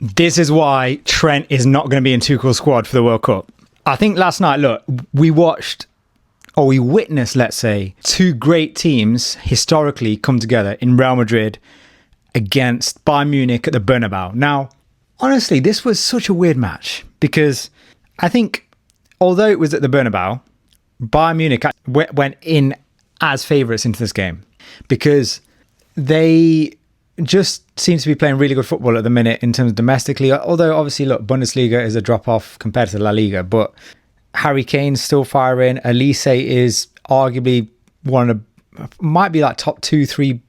This is why Trent is not going to be in Tuchel's squad for the World Cup. I think last night, look, we witnessed, let's say, two great teams historically come together in Real Madrid against Bayern Munich at the Bernabeu. Now, honestly, this was such a weird match because I think, although it was at the Bernabeu, Bayern Munich went in as favourites into this game because they just seem to be playing really good football at the minute in terms of domestically. Although, obviously, look, Bundesliga is a drop-off compared to La Liga, but Harry Kane's still firing. Elise is arguably might be like top 2-3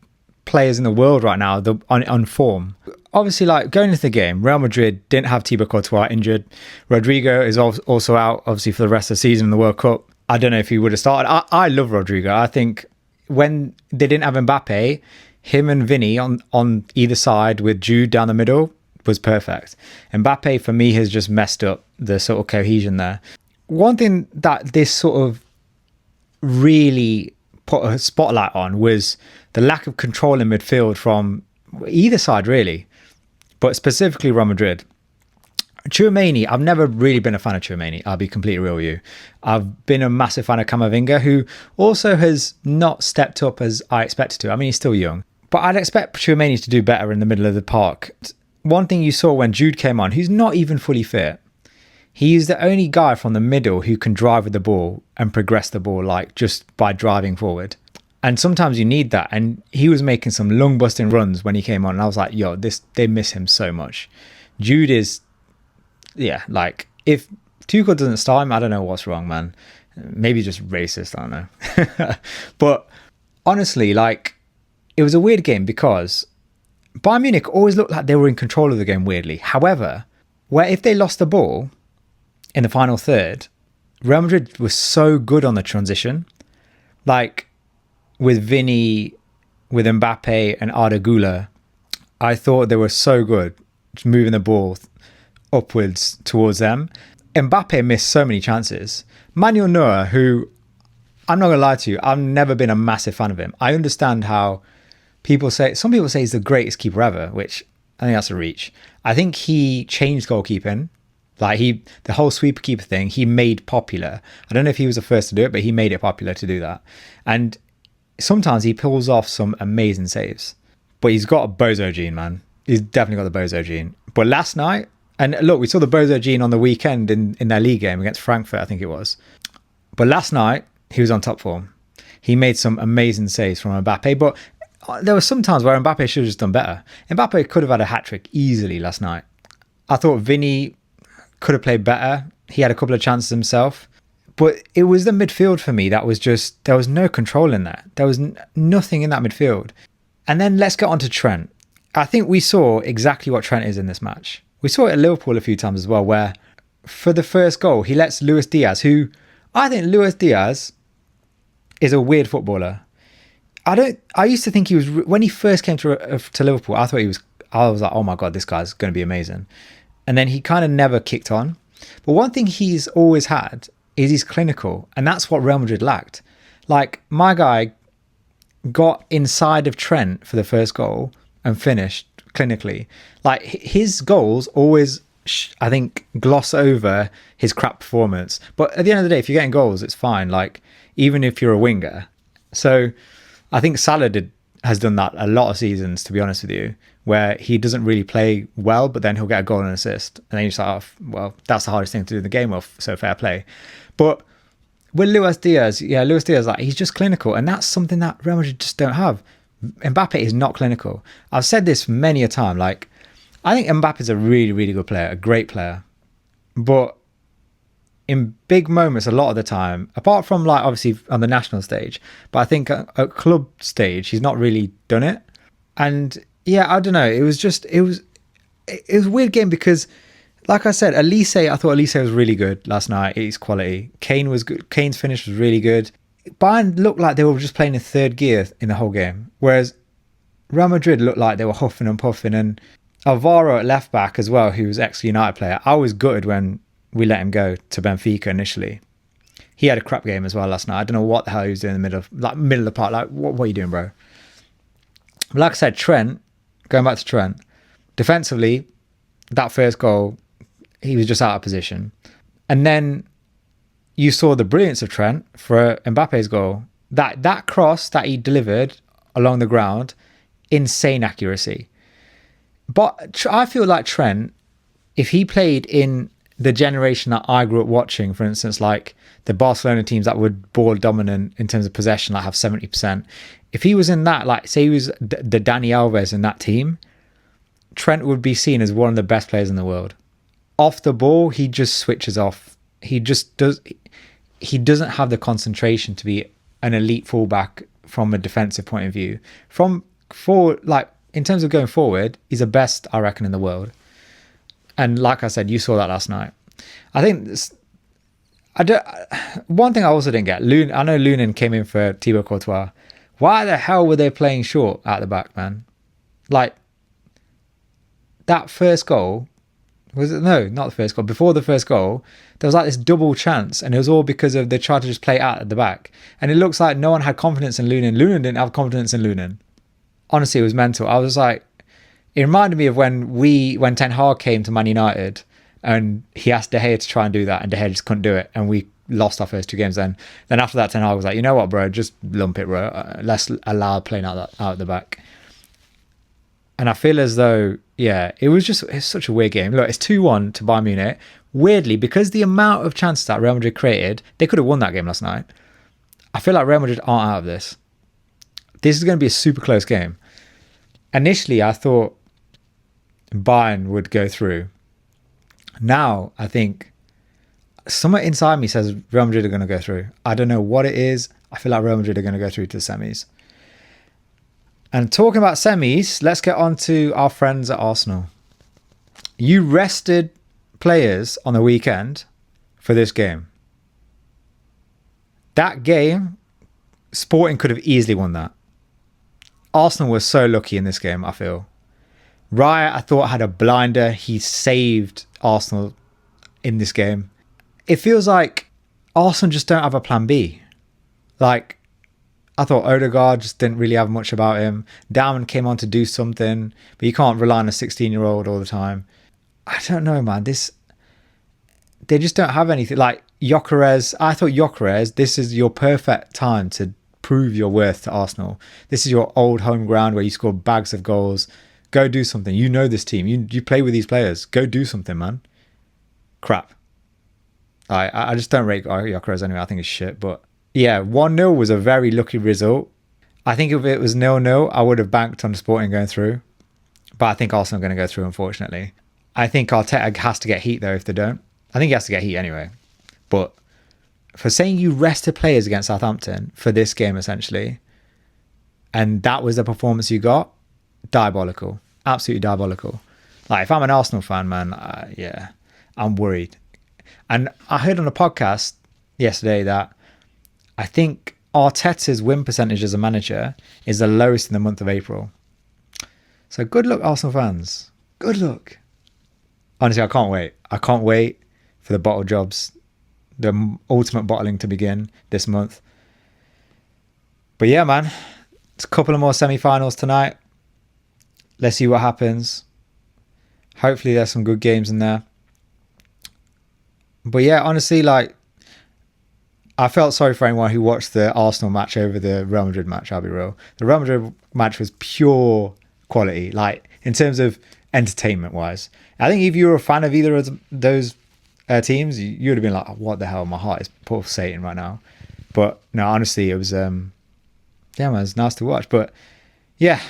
players in the world right now on form. Obviously, like going into the game, Real Madrid didn't have Thibaut Courtois injured. Rodrigo is also out, obviously, for the rest of the season in the World Cup. I don't know if he would have started. I love Rodrigo. I think when they didn't have Mbappe, him and Vinny on either side with Jude down the middle was perfect. Mbappe, for me, has just messed up the sort of cohesion there. One thing that this sort of really put a spotlight on was the lack of control in midfield from either side, really, but specifically Real Madrid. Tchouaméni, I've never really been a fan of Tchouaméni, I'll be completely real with you. I've been a massive fan of Camavinga, who also has not stepped up as I expected to. I mean, he's still young, but I'd expect Tchouaméni to do better in the middle of the park. One thing you saw when Jude came on, who's not even fully fit, he's the only guy from the middle who can drive with the ball and progress the ball, like just by driving forward. And sometimes you need that. And he was making some lung busting runs when he came on. And I was like, yo, they miss him so much. Jude is, yeah, like if Tuchel doesn't start him, I don't know what's wrong, man. Maybe just racist, I don't know. But honestly, like, it was a weird game because Bayern Munich always looked like they were in control of the game weirdly. However, where if they lost the ball in the final third, Real Madrid was so good on the transition. Like with Vinny, with Mbappe and Arda Güler, I thought they were so good just moving the ball upwards towards them. Mbappe missed so many chances. Manuel Neuer, who, I'm not going to lie to you, I've never been a massive fan of him. I understand how some people say he's the greatest keeper ever, which I think that's a reach. I think he changed goalkeeping. Like the whole sweeper keeper thing, he made popular. I don't know if he was the first to do it, but he made it popular to do that. And sometimes he pulls off some amazing saves. But he's got a bozo gene, man. He's definitely got the bozo gene. But last night, and look, we saw the bozo gene on the weekend in their league game against Frankfurt, I think it was. But last night, he was on top form. He made some amazing saves from Mbappe, but there were some times where Mbappe should have just done better. Mbappe could have had a hat-trick easily last night. I thought Vinny could have played better. He had a couple of chances himself. But it was the midfield for me that was just, there was no control in that. There was nothing in that midfield. And then let's get on to Trent. I think we saw exactly what Trent is in this match. We saw it at Liverpool a few times as well, where for the first goal, he lets Luis Diaz, who I think Luis Diaz is a weird footballer. I used to think he was, when he first came to Liverpool, I was like, oh my God, this guy's going to be amazing. And then he kind of never kicked on. But one thing he's always had is he's clinical. And that's what Real Madrid lacked. Like, my guy got inside of Trent for the first goal and finished clinically. Like, his goals always, I think, gloss over his crap performance. But at the end of the day, if you're getting goals, it's fine. Like, even if you're a winger. So I think Salah has done that a lot of seasons, to be honest with you, where he doesn't really play well, but then he'll get a goal and an assist. And then you're just like, oh, well, that's the hardest thing to do in the game, well, so fair play. But with Luis Diaz, like, he's just clinical. And that's something that Real Madrid just don't have. Mbappe is not clinical. I've said this many a time. Like, I think Mbappe is a really, really good player, a great player. But in big moments, a lot of the time, apart from, like, obviously on the national stage, but I think at club stage, he's not really done it. And yeah, I don't know. It was a weird game because, like I said, I thought Elise was really good last night. He's quality. Kane was good. Kane's finish was really good. Bayern looked like they were just playing in third gear in the whole game, whereas Real Madrid looked like they were huffing and puffing. And Alvaro at left back as well, who was ex-United player, I was gutted when we let him go to Benfica initially. He had a crap game as well last night. I don't know what the hell he was doing in the middle of the park. Like, what are you doing, bro? But like I said, Trent, going back to Trent, defensively, that first goal, he was just out of position. And then you saw the brilliance of Trent for Mbappe's goal. That cross that he delivered along the ground, insane accuracy. But I feel like Trent, if he played in the generation that I grew up watching, for instance, like the Barcelona teams that were ball dominant in terms of possession, like have 70%. If he was in that, like say he was the Dani Alves in that team, Trent would be seen as one of the best players in the world. Off the ball, he just switches off. He doesn't have the concentration to be an elite fullback from a defensive point of view. In terms of going forward, he's the best, I reckon, in the world. And like I said, you saw that last night. I think one thing I also didn't get, I know Lunin came in for Thibaut Courtois. Why the hell were they playing short at the back, man? Like, that first goal, no, not the first goal. Before the first goal, there was like this double chance, and it was all because of they tried to just play out at the back. And it looks like no one had confidence in Lunin. Lunin didn't have confidence in Lunin. Honestly, it was mental. I was like, it reminded me of when Ten Hag came to Man United and he asked De Gea to try and do that, and De Gea just couldn't do it, and we lost our first 2 games. Then after that, Ten Hag was like, you know what, bro, just lump it, bro. Let's allow playing out at the back. And I feel as though, yeah, it's such a weird game. Look, it's 2-1 to Bayern Munich. Weirdly, because the amount of chances that Real Madrid created, they could have won that game last night. I feel like Real Madrid aren't out of this. This is going to be a super close game. Initially, I thought Bayern would go through. Now, I think somewhere inside me says Real Madrid are going to go through. I don't know what it is. I feel like Real Madrid are going to go through to the semis. And talking about semis, let's get on to our friends at Arsenal. You rested players on the weekend for this game. That game, Sporting could have easily won that. Arsenal was so lucky in this game, I feel. Raya, I thought, had a blinder. He saved Arsenal in this game. It feels like Arsenal just don't have a plan B. Like, I thought Odegaard just didn't really have much about him. Diamond came on to do something, but you can't rely on a 16-year-old all the time. I don't know, man. They just don't have anything. Like, Gyökeres, I thought Gyökeres, this is your perfect time to prove your worth to Arsenal. This is your old home ground where you score bags of goals. Go do something. You know this team. You play with these players. Go do something, man. Crap. I just don't rate Gyökeres anyway. I think it's shit. But yeah, 1-0 was a very lucky result. I think if it was 0-0, I would have banked on Sporting going through. But I think Arsenal are going to go through, unfortunately. I think Arteta has to get heat, though, if they don't. I think he has to get heat anyway. But for saying you rested players against Southampton for this game, essentially, and that was the performance you got, diabolical. Absolutely diabolical. Like, if I'm an Arsenal fan, man, yeah, I'm worried. And I heard on a podcast yesterday that I think Arteta's win percentage as a manager is the lowest in the month of April. So good luck, Arsenal fans. Good luck. Honestly, I can't wait. I can't wait for the bottle jobs, the ultimate bottling to begin this month. But yeah, man, it's a couple of more semi-finals tonight. Let's see what happens. Hopefully there's some good games in there. But yeah, honestly, like, I felt sorry for anyone who watched the Arsenal match over the Real Madrid match, I'll be real. The Real Madrid match was pure quality, like, in terms of entertainment-wise. I think if you were a fan of either of those teams, you would have been like, oh, what the hell, my heart is pulsating right now. But no, honestly, it was, yeah, man, it was nice to watch. But yeah,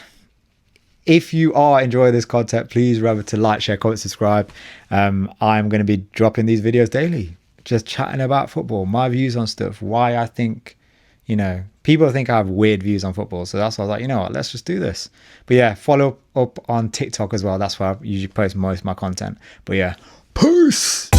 if you are enjoying this content, please remember to like, share, comment, subscribe. I'm going to be dropping these videos daily, just chatting about football, my views on stuff, why I think, you know, people think I have weird views on football. So that's why I was like, you know what, let's just do this. But yeah, follow up on TikTok as well. That's where I usually post most of my content. But yeah, peace.